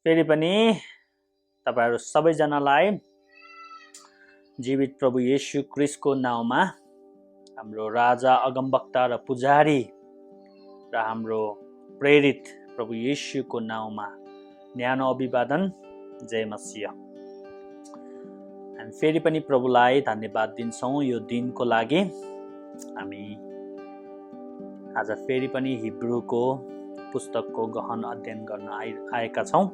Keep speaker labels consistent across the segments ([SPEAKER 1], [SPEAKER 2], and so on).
[SPEAKER 1] फेरि पनि तपाईहरु सबैजनालाई जीवित प्रभु येशू क्रिस्टको नाउँमा हाम्रो राजा अगमवक्ता र पुजारी र हाम्रो प्रेरित प्रभु येशूको नाउँमा न्यानो अभिवादन। जय मसीह। हामी फेरि पनि प्रभुलाई धन्यवाद दिन्छौं यो दिनको लागि। हामी आज फेरि पनि हिब्रूको पुस्तकको गहन अध्ययन गर्न आएका छौं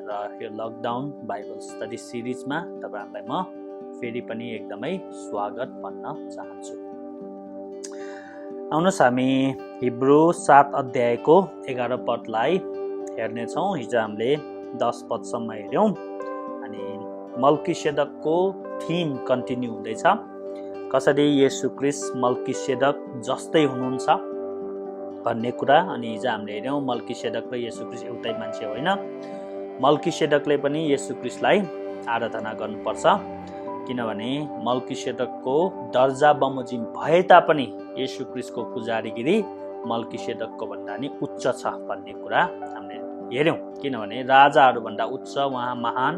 [SPEAKER 1] र यो लकडाउन बाइबल स्टडी सिरिजमा तपाईहरुलाई म फेरि पनि एकदमै स्वागत भन्न चाहन्छु। आउनुहोस् हामी हिब्रू 7 अध्यायको 11 पदलाई हेर्ने छौं। हिजो हामीले 10 पदसम्म हेर्यौं अनि मल्कीसेदकको थीम कन्टिन्यू हुँदैछ। कसरी येशू ख्रीष्ट मल्कीसेदक जस्तै हुनुहुन्छ भन्ने कुरा। अनि हिजो हामीले हेर्यौं मल्कीसेदक र येशू ख्रीष्ट एउटै मान्छे होइन। मल्कीसेदकले पनि येशू ख्रीष्टलाई आराधना गर्नुपर्छ किनभने मल्कीसेदकको दर्जा बमोजिम भए तापनि येशू ख्रीष्टको पुजारीगिरी मल्कीसेदकको भन्दा नि उच्च छ भन्ने कुरा हामीले हेर्यौं। किनभने राजाहरू भन्दा उच्च उहाँ महान,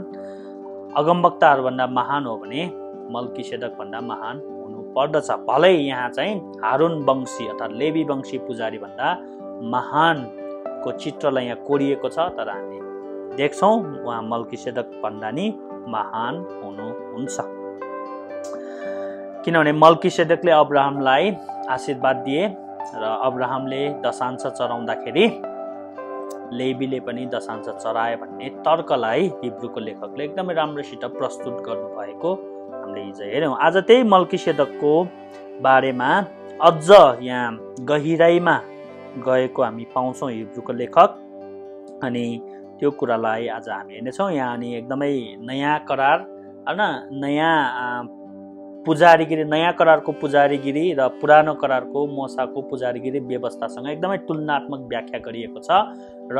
[SPEAKER 1] अगमवक्ताहरू भन्दा महान हो भने मल्कीसेदक भन्दा महान हुनु पर्दछ। भलै यहाँ चाहिँ हारून वंशी अर्थात् लेवी वंशी पुजारी भन्दा महानको चित्रलाई यहाँ कोरिएको छ, तर हामी देख्छौं उहाँ मल्कीसेदक भन्दा नि महान हुनुहुन्छ। किनभने मल्कीसेदकले अब्राहमलाई आशीर्वाद दिए र अब्राहमले दशांश चढाउँदाखेरि लेवीले पनि दशांश चढाए भन्ने तर्कलाई हिब्रूको लेखकले एकदमै राम्रोसित प्रस्तुत गर्नुभएको हामीले हिजो हेर्यौं। आज त्यही मल्कीसेदकको बारेमा अझ यहाँ गहिराईमा गएको हामी पाउँछौं हिब्रूको लेखक। अनि त्यो कुरालाई आज हामी हेर्नेछौँ। यहाँ अनि एकदमै नयाँ करार हैन, नयाँ पुजारीगिरी, नयाँ करारको पुजारीगिरी र पुरानो करारको मूसाको पुजारीगिरी व्यवस्थासँग एकदमै तुलनात्मक व्याख्या गरिएको छ र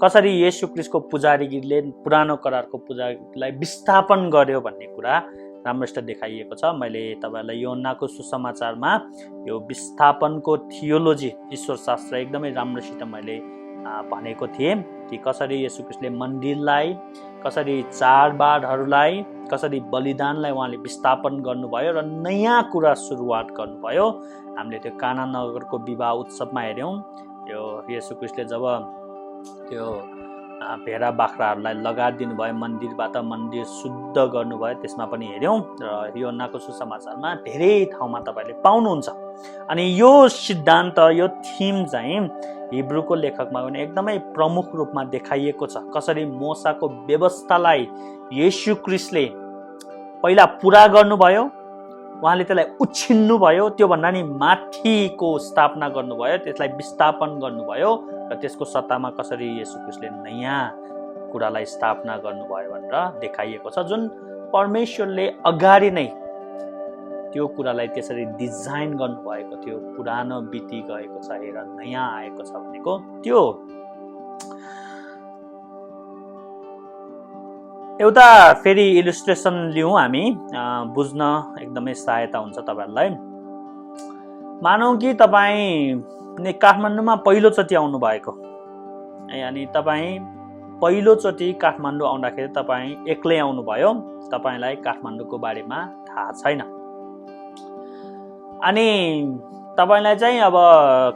[SPEAKER 1] कसरी येशू ख्रीष्टको पुजारीगिरीले पुरानो करारको पुजारीलाई विस्थापन गर्यो भन्ने कुरा राम्रोसित देखाइएको छ। मैले तपाईहरुलाई यूहन्नाको सुसमाचारमा यो विस्थापनको थियोलोजी, ईश्वर शास्त्र एकदमै राम्रोसित मैले भनेको थिएँ कि कसरी येशू ख्रीष्टले मन्दिरलाई, कसरी चाडबाडहरूलाई, कसरी बलिदानलाई उहाँले विस्थापन गर्नुभयो र नयाँ कुरा सुरुवात गर्नुभयो। हामीले त्यो काना नगरको विवाह उत्सवमा हेर्यौं। यो येशू ख्रीष्टले जब त्यो भेडा बाख्राहरूलाई लगादिनु भयो, मन्दिरबाट मन्दिर शुद्ध गर्नुभयो, त्यसमा पनि हेर्यौं र यूहन्नाको सुसमाचारमा धेरै ठाउँमा तपाईले पाउनुहुन्छ। अनि यो सिद्धान्त, यो थीम चाहिँ हिब्रूको लेखकमा पनि एकदमै प्रमुख रूपमा देखाइएको छ। कसरी मूसाको व्यवस्थालाई येशू ख्रीष्टले पहिला पूरा गर्नुभयो, उहाँले त्यसलाई उछिन्नु भयो, त्यो भन्दा नि माथिको स्थापना गर्नुभयो, त्यसलाई विस्थापन गर्नुभयो र त्यसको सट्टामा कसरी येशू ख्रीष्टले नयाँ कुरालाई स्थापना गर्नुभयो भनेर देखाइएको छ। जुन परमेश्वरले अगाडि नै त्यो कुरालाई त्यसरी डिजाइन गर्नुभएको थियो, पुरानो बिति गएको छ हेर नयाँ आएको छ भनेको त्यो एउटा फेरि इलिस्ट्रेसन लिउँ हामी, बुझ्न एकदमै सहायता हुन्छ तपाईहरुलाई। मानौ कि तपाईँ काठमाडौँमा पहिलोचोटि आउनु भएको अनि तपाईँ पहिलोचोटि काठमाडौँ आउँदाखेरि तपाईँ एक्लै आउनुभयो, तपाईलाई काठमाडौँको बारेमा थाहा छैन। अनि तपाईलाई चाहिँ अब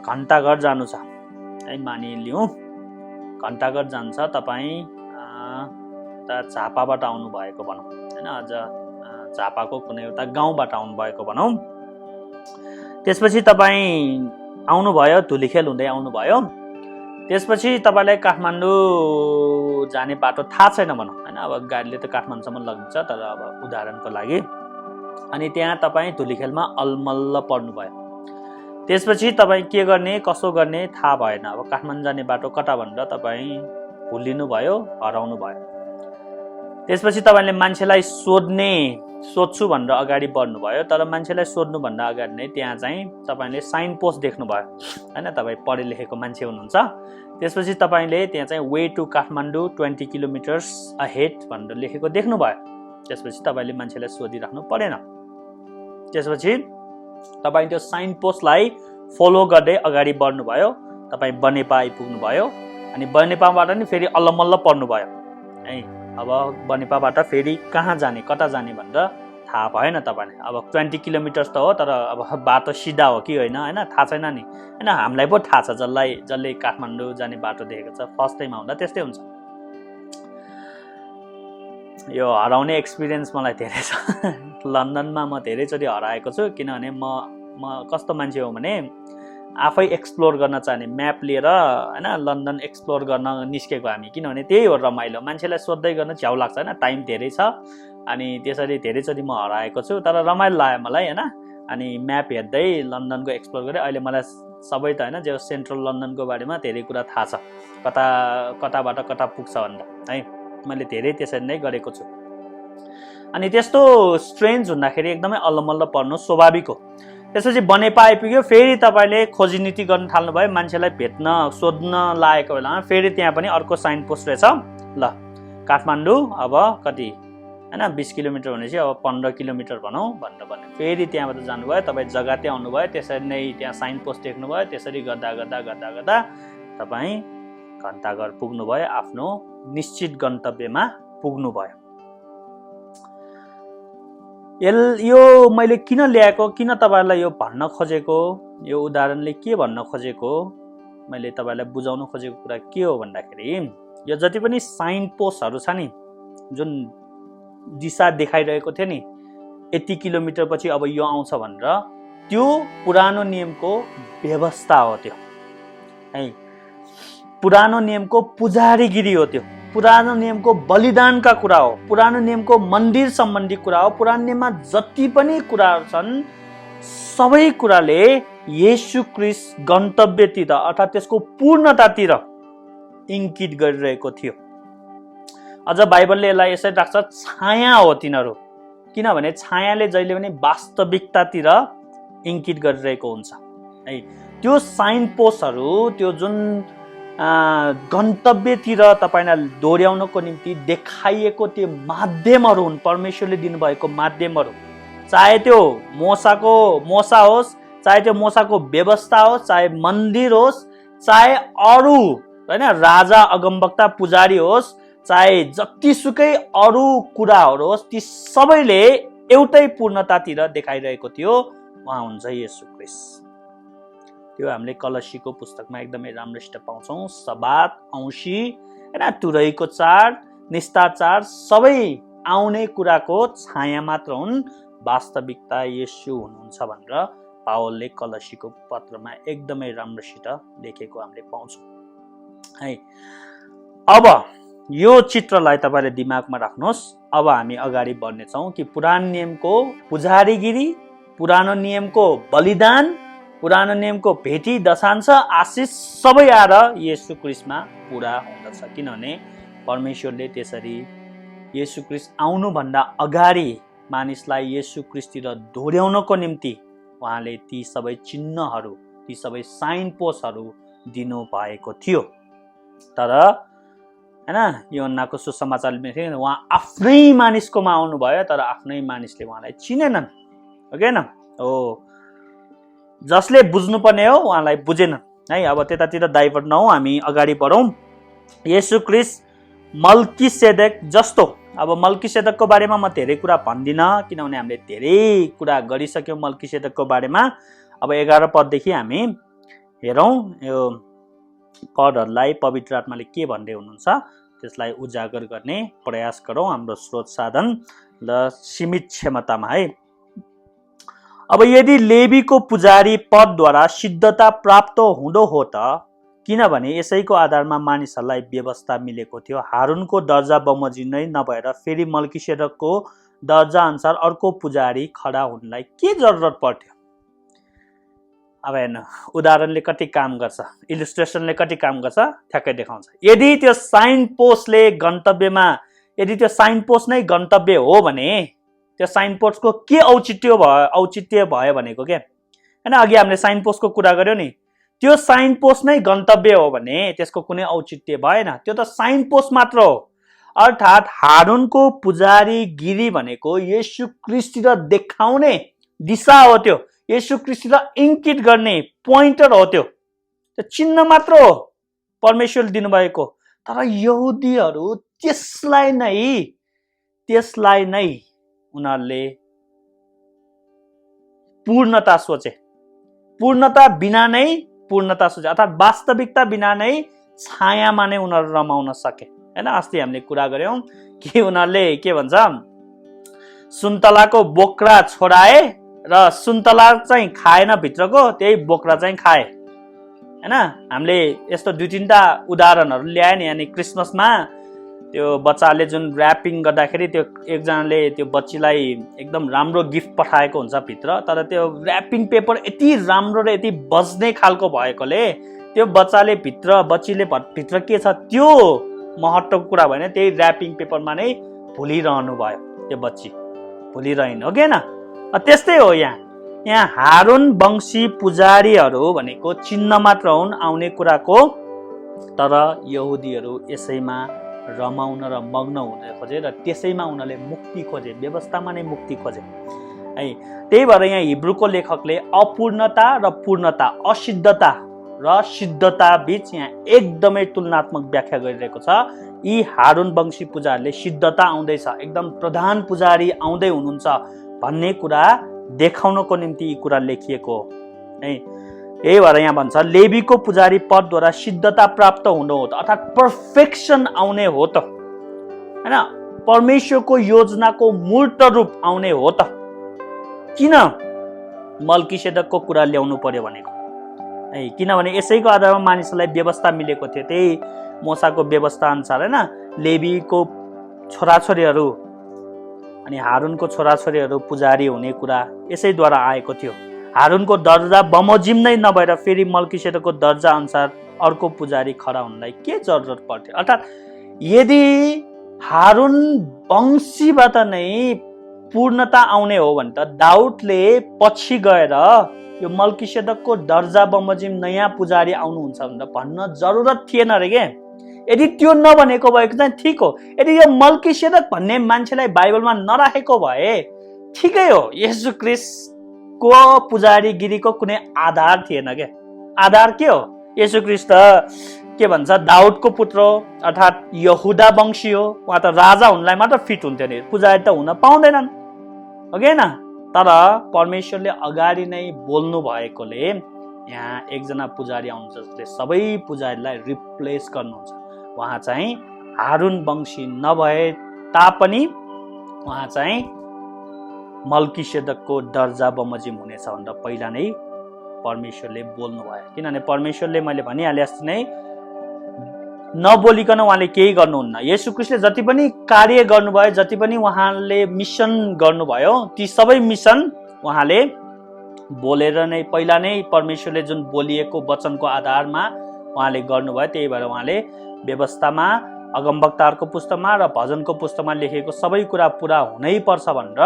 [SPEAKER 1] घण्टाघर जानु छ है, मानिलिउँ घण्टाघर जान्छ, तपाईँ झापाबाट आउनु भएको भनौँ हैन, अझ झापाको कुनै एउटा गाउँबाट आउनु भएको भनौँ। त्यसपछि तपाईँ आउनुभयो, धुलीखेल हुँदै आउनुभयो। त्यसपछि तपाईलाई काठमाडौँ जाने बाटो थाहा छैन भनौँ हैन, अब गाडीले त काठमाडौँसम्म लगिन्छ, तर अब उदाहरणको लागि। अनि त्यहाँ तपाईँ धुलीखेलमा अलमल्ल पर्नुभयो। त्यसपछि तपाईँ के गर्ने, कसो गर्ने थाहा भएन। अब काठमाडौँ जाने बाटो कता भनेर तपाईँ भुलिनु भयो, हराउनु भयो। त्यसपछि तपाईले मान्छेलाई सोध्छु भनेर अगाडि बढ्नुभयो, तर मान्छेलाई सोध्नुभन्दा अगाडि नै त्यहाँ चाहिँ तपाईले साइन पोस्ट देख्नुभयो हैन, तपाईँ पढे लेखेको मान्छे हुनुहुन्छ। त्यसपछि तपाईले त्यहाँ चाहिँ way to Kathmandu 20 kilometres ahead भनेर लेखेको देख्नुभयो। त्यसपछि तपाईले मान्छेलाई सोधिराख्नु परेन। त्यसपछि तपाईँ त्यो साइन पोस्टलाई फलो गर्दै अगाडि बढ्नुभयो, तपाईँ बनेपा आइपुग्नुभयो। अनि बनेपाबाट नि फेरि अल्लमल्ल पर्नुभयो है। अब बनेपाबाट फेरि कहाँ जाने कता जाने भनेर थाहा भएन तपाईँलाई। अब 20 किलोमिटर्स त हो, तर अब बाटो सिधा हो कि होइन होइन थाहा छैन नि होइन। हामीलाई पो थाहा छ, जसले काठमाडौँ जाने बाटो देखेको छ, फर्स्ट टाइम आउँदा त्यस्तै हुन्छ। यो हराउने एक्सपिरियन्स मलाई धेरै छ। लन्डनमा म धेरैचोटि हराएको छु, किनभने म कस्तो मान्छे हो भने आफै एक्सप्लोर गर्न चाहने, म्याप लिएर होइन लन्डन एक्सप्लोर गर्न निस्केको हामी। किनभने त्यही हो रमाइलो, मान्छेलाई सोध्दै गर्न झ्याउ लाग्छ होइन, टाइम धेरै छ। अनि त्यसरी धेरैचोटि म हराएको छु, तर रमाइलो लाग्यो मलाई होइन। अनि म्याप हेर्दै लन्डनको एक्सप्लोर गरेँ। अहिले मलाई सबै त होइन, जो सेन्ट्रल लन्डनको बारेमा धेरै कुरा थाहा छ, कताबाट कता पुग्छ भन्दा है। मैले धेरै त्यसरी नै गरेको छु। अनि त्यस्तो स्ट्रेन्ज हुँदाखेरि एकदमै अल्लमल्ल पर्नु स्वाभाविक हो। त्यसपछि बनेपा आइपुग्यो, फेरि तपाईँले खोजी नीति गर्न थाल्नुभयो, मान्छेलाई भेट्न सोध्न लागेको बेलामा फेरि त्यहाँ पनि अर्को साइन पोस्ट रहेछ। ल काठमाडौँ अब कति होइन 20 किलोमिटर भनेपछि अब 15 किलोमिटर भनौँ भनेर भन्यो। फेरि त्यहाँबाट जानुभयो, तपाईँ जग्गातै आउनुभयो, त्यसरी नै त्यहाँ साइन पोस्ट देख्नुभयो, त्यसरी गर्दा गर्दा गर्दा गर्दा तपाईँ घन्टाघर पुग्नुभयो, आफ्नो निश्चित गन्तव्यमा पुग्नुभयो। यो मैले किन ल्याएको, किन तपाईँहरूलाई यो भन्न खोजेको, यो उदाहरणले के भन्न खोजेको, मैले तपाईँलाई बुझाउन खोजेको कुरा के हो भन्दाखेरि, यो जति पनि साइन पोस्टहरू छ नि, जुन दिशा देखाइरहेको थियो नि, यति किलोमिटर पछि अब यो आउँछ भनेर, त्यो पुरानो नियमको व्यवस्था हो त्यो है। पुरानो नियमको पुजारीगिरी हो त्यो, पुरानो नियमको बलिदानका कुरा हो, पुरानो नियमको मन्दिर सम्बन्धी कुरा हो। पुरानो नियममा जति पनि कुराहरू छन्, सबै कुराले येशू ख्रीष्ट गन्तव्यतिर अर्थात् त्यसको पूर्णतातिर इङ्कित गरिरहेको थियो। अझ बाइबलले यसलाई यसरी राख्छ, छाया हो तिनीहरू, किनभने छायाले जहिले पनि वास्तविकतातिर इङ्कित गरिरहेको हुन्छ है। त्यो साइन पोस्टहरू, त्यो जुन गन्तव्यतिर तपाईँलाई दोहोऱ्याउनको निम्ति देखाइएको त्यो माध्यमहरू हुन्, परमेश्वरले दिनुभएको माध्यमहरू। चाहे त्यो मोसा होस्, चाहे त्यो मोसाको व्यवस्था होस्, चाहे मन्दिर होस्, चाहे अरू होइन राजा अगमवक्ता पुजारी होस्, चाहे जतिसुकै अरू कुराहरू होस्, ती सबैले एउटै पूर्णतातिर देखाइरहेको थियो, उहाँ हुन्छ येशू ख्रीष्ट। त्यो हामीले कलसीको पुस्तकमा एकदमै राम्रोसित पाउँछौँ। सबात, औँसी होइन, तुरैको चाड, निस्तार चाड सबै आउने कुराको छाया मात्र हुन्, वास्तविकता येशू हुनुहुन्छ भनेर पावलले कलसीको पत्रमा एकदमै राम्रोसित लेखेको हामीले पाउँछौँ है। अब यो चित्रलाई तपाईँले दिमागमा राख्नुहोस्। अब हामी अगाडि बढ्नेछौँ कि पुरानो नियमको पुजारीगिरी, पुरानो नियमको बलिदान, पुरानो नियमको भेटी, दशांश, आशिष सबै आएर येशू ख्रीष्टमा पुरा हुँदछ। किनभने परमेश्वरले त्यसरी येशू ख्रीष्ट आउनुभन्दा अगाडि मानिसलाई येशू ख्रीष्टतिर दोहोऱ्याउनको निम्ति उहाँले ती सबै चिन्हहरू, ती सबै साइन पोस्टहरू दिनु भएको थियो। तर होइन यूहन्नाको सुसमाचार उहाँ आफ्नै मानिसकोमा आउनुभयो, तर आफ्नै मानिसले उहाँलाई चिनेनन्। हो कि होइन? हो, जसले बुझ्नुपर्ने हो उहाँलाई बुझेन है। अब त्यतातिर डाइभर्ट नहौँ, हामी अगाडि बढौँ। येशू ख्रीष्ट मल्कीसेदेक जस्तो, अब मल्कीसेदेकको बारेमा म धेरै कुरा भन्दिनँ, किनभने हामीले धेरै कुरा गरिसक्यौँ मल्कीसेदेकको बारेमा। अब 11 पददेखि हामी हेरौँ, यो पदहरूलाई पवित्र आत्माले के भन्दै हुनुहुन्छ त्यसलाई उजागर गर्ने प्रयास गरौँ हाम्रो स्रोत साधन र सीमित क्षमतामा है। अब यदि लेवीको पुजारी पदद्वारा सिद्धता प्राप्त हुँदो हो त, किनभने यसैको आधारमा मानिसहरूलाई व्यवस्था मिलेको थियो। हारूनको दर्जा बमोजिम नै नभएर फेरि मल्कीसेदेकको दर्जा अनुसार अर्को पुजारी खडा हुनलाई के जरुरत पर्थ्यो? अब हेर्नु, उदाहरणले कति काम गर्छ, इलिस्ट्रेसनले कति काम गर्छ, ठ्याक्कै देखाउँछ। यदि त्यो साइन पोस्टले गन्तव्यमा, यदि त्यो साइन पोस्ट नै गन्तव्य हो भने त्यो साइन पोस्टको के औचित्य भयो भनेको के होइन। अघि हामीले साइन पोस्टको कुरा गर्यौँ नि, त्यो साइन पोस्ट नै गन्तव्य हो भने त्यसको कुनै औचित्य भएन, त्यो त साइन पोस्ट मात्र हो। अर्थात् हारूनको पुजारीगिरी भनेको येशू ख्रीष्टतिर देखाउने दिशा हो, त्यो येशू ख्रीष्टतिर इङ्कित गर्ने पोइन्टर हो, त्यो चिन्ह मात्र हो परमेश्वरले दिनुभएको। तर यहुदीहरू त्यसलाई नै उनीहरूले पूर्णता सोचे, पूर्णता बिना नै पूर्णता सोचे, अर्थात् वास्तविकता बिना नै छायामा नै उनीहरू रमाउन सके हैन। अस्ति हामीले कुरा गर्यौं कि उनीहरूले के भन्छ, सुन्तलाको बोक्रा छोडाए र सुन्तला चाहिँ खाएन भित्रको, त्यही बोक्रा चाहिँ खाए हैन। हामीले यस्तो 2-3टा उदाहरणहरू ल्याए नि। अनि क्रिसमसमा त्यो बच्चाले जुन र्यापिङ गर्दाखेरि त्यो एकजनाले त्यो बच्चीलाई एकदम राम्रो गिफ्ट पठाएको हुन्छ भित्र, तर त्यो र्यापिङ पेपर यति राम्रो र यति बज्ने खालको भएकोले त्यो बच्चीले भित्र के छ त्यो महत्त्वको कुरा भएन, त्यही र्यापिङ पेपरमा नै भुलिरहनु भयो, त्यो बच्ची भुलिरहनु हो कि हैन। त्यस्तै हो यहाँ हारुन वंशी पुजारीहरू भनेको चिन्ह मात्र हुन् आउने कुराको, तर यहुदीहरू यसैमा रमाउन र मग्न हुन खोजे र त्यसैमा उनीहरूले मुक्ति खोजे, व्यवस्थामा नै मुक्ति खोजे है। त्यही भएर यहाँ हिब्रूको लेखकले अपूर्णता र पूर्णता, असिद्धता र सिद्धता बीच यहाँ एकदमै तुलनात्मक व्याख्या गरिरहेको छ। यी हारुन वंशी पुजारीले सिद्धता आउँदैछ, एकदम प्रधान पुजारी आउँदै हुनुहुन्छ भन्ने कुरा देखाउनको निम्ति यी कुरा लेखिएको है। यही भएर यहाँ भन्छ लेवीको पुजारी पदद्वारा सिद्धता प्राप्त हुनु हो त, अर्थात् पर्फेक्सन आउने हो त हैन। परमेश्वरको योजनाको मूर्त रूप आउने हो त। किन मल्कीसेदकको कुरा ल्याउनु पर्यो भनेको है, किनभने यसैको आधारमा मानिसहरूलाई व्यवस्था मिलेको थियो, त्यही मोसाको व्यवस्था अनुसार हैन। लेवीको छोराछोरीहरू अनि हारुनको छोराछोरीहरू पुजारी हुने कुरा यसैद्वारा आएको थियो। हारुनको दर्जा बमोजिम नै नभएर फेरि मल्कीसेदकको दर्जा अनुसार अर्को पुजारी खडा हुनलाई के जरुरत पर्थ्यो। अर्थात् यदि हारुन वंशीबाट नै पूर्णता आउने हो भने त दाउदले पछि गएर यो मल्कीसेदकको दर्जा बमोजिम नयाँ पुजारी आउनुहुन्छ भनेर भन्न जरुरत थिएन रे के। यदि त्यो नभनेको भएको चाहिँ ठिक हो, यदि यो मल्कीसेदक भन्ने मान्छेलाई बाइबलमा नराखेको भए ठिकै हो, येशू ख्रीष्टको पुजारीगिरीको कुनै आधार थिएन के। आधार के हो, येशू ख्रीष्ट के भन्छ दाउदको पुत्र हो, अर्थात् यहुदा वंशी हो, उहाँ त राजा हुनलाई मात्र फिट हुन्थ्यो नि, पुजारी त हुन पाउँदैनन् हो कि हैन। तर परमेश्वरले अगाडि नै बोल्नु भएकोले यहाँ एकजना पुजारी आउनुहुन्छ जसले सबै पुजारीलाई रिप्लेस गर्नुहुन्छ। उहाँ चाहिँ हारुन वंशी नभए तापनि उहाँ चाहिँ मल्कीसेदकको दर्जा बमोजिम हुनेछ भनेर पहिला नै परमेश्वरले बोल्नु भयो। किनभने परमेश्वरले मैले भनिहाले जस्तै नै नबोलिकन उहाँले केही गर्नुहुन्न। येशू ख्रीष्टले जति पनि कार्य गर्नुभयो, जति पनि उहाँले मिसन गर्नुभयो, ती सबै मिसन उहाँले बोलेर नै पहिला नै परमेश्वरले जुन बोलिएको वचनको आधारमा उहाँले गर्नुभयो। त्यही भएर उहाँले व्यवस्थामा, अगमवक्ताहरूको पुस्तकमा र भजनको पुस्तकमा लेखेको सबै कुरा पुरा हुनै पर्छ भनेर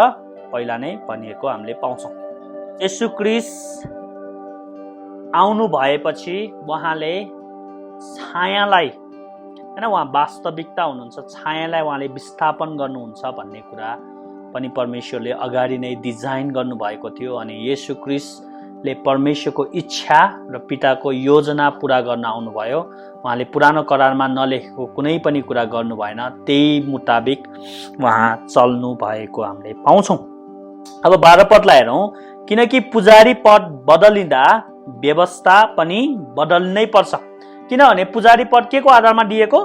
[SPEAKER 1] पहिला नै भनिएको हामीले पाउँछौँ। येशू ख्रीष्ट आउनु भएपछि उहाँले छायालाई हैन, उहाँ वास्तविकता हुनुहुन्छ, छायालाई उहाँले विस्थापन गर्नुहुन्छ भन्ने कुरा पनि परमेश्वरले अगाडि नै डिजाइन गर्नुभएको थियो। अनि येशू ख्रीष्टले परमेश्वरको इच्छा र पिताको योजना पुरा गर्न आउनुभयो। उहाँले पुरानो करारमा नलेखेको कुनै पनि कुरा गर्नु भएन, त्यही मुताबिक उहाँ चल्नु भएको हामीले पाउँछौँ। अब 12 पदलाई हेरौँ। किनकि पुजारी पद बदलिँदा व्यवस्था पनि बदल्नै पर्छ। किनभने पुजारी पद के को आधारमा दिएको,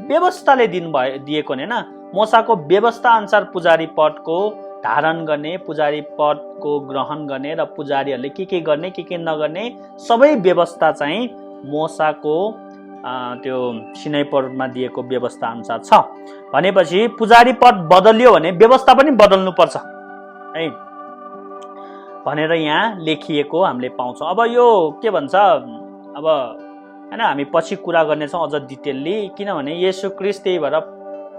[SPEAKER 1] व्यवस्थाले दिएको नि हैन। मोसाको व्यवस्था अनुसार पुजारी पदको धारण गर्ने, पुजारी पदको ग्रहण गर्ने र पुजारीहरूले के गर्ने के नगर्ने सबै व्यवस्था चाहिँ मोसाको त्यो सिनाई पर्वतमा दिएको व्यवस्था अनुसार छ। भनेपछि पुजारी पद बदलियो भने व्यवस्था पनि बदल्नु पर्छ है भनेर यहाँ लेखिएको हामीले पाउँछौँ। अब यो के भन्छ, अब हैन हामी पछि कुरा गर्नेछौँ अझ डिटेलली, किनभने येशू ख्रीष्ट त्यही भएर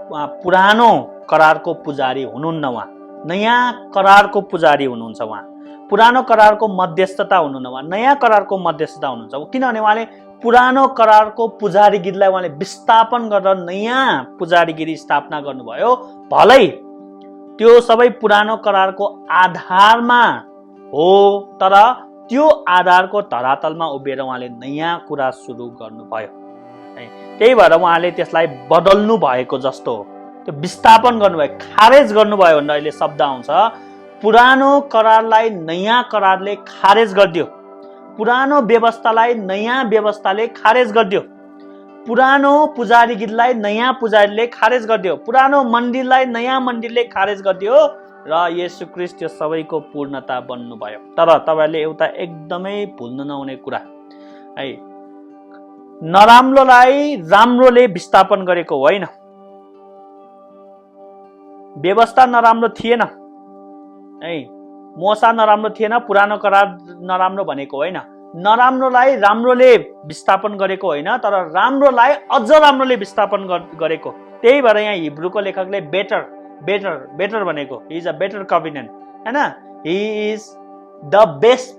[SPEAKER 1] उहाँ पुरानो करारको पुजारी हुनुहुन्न, उहाँ नयाँ करारको पुजारी हुनुहुन्छ। उहाँ पुरानो करारको मध्यस्थता हुनुहुन्न, उहाँ नयाँ करारको मध्यस्थता हुनुहुन्छ। किनभने उहाँले पुरानो करारको पुजारीगिरीलाई उहाँले विस्थापन गरेर नयाँ पुजारीगिरी स्थापना गर्नुभयो। भलै त्यो सबै पुरानो करारको आधारमा हो, तर त्यो आधारको धरातलमा उभिएर उहाँले नयाँ कुरा सुरु गर्नुभयो। त्यही भएर उहाँले त्यसलाई बदल्नु भएको जस्तो हो, त्यो विस्थापन गर्नुभयो, खारेज गर्नुभयो भनेर अहिले शब्द आउँछ। पुरानो करारलाई नयाँ करारले खारेज गरिदियो, पुरानो व्यवस्थालाई नयाँ व्यवस्थाले खारेज गरिदियो, पुरानो पुजारी गीतलाई नयाँ पुजारीले खारेज गरिदियो, पुरानो मन्दिरलाई नयाँ मन्दिरले खारेज गरिदियो र येशू ख्रीष्ट त्यो सबैको पूर्णता बन्नुभयो। तर तपाईहरुले एउटा एकदमै भुल्नु नहुने कुरा है, नराम्रोलाई राम्रोले विस्थापन गरेको होइन। व्यवस्था नराम्रो थिएन है, मोसा नराम्रो थिएन, पुरानो करार नराम्रो भनेको होइन। नराम्रोलाई राम्रोले विस्थापन गरेको होइन, तर राम्रोलाई अझ राम्रोले विस्थापन गरेको। त्यही भएर यहाँ हिब्रूको लेखकले बेटर बेटर बेटर भनेको, हि इज अ बेटर कभिनेन्ट हैन, हि इज द बेस्ट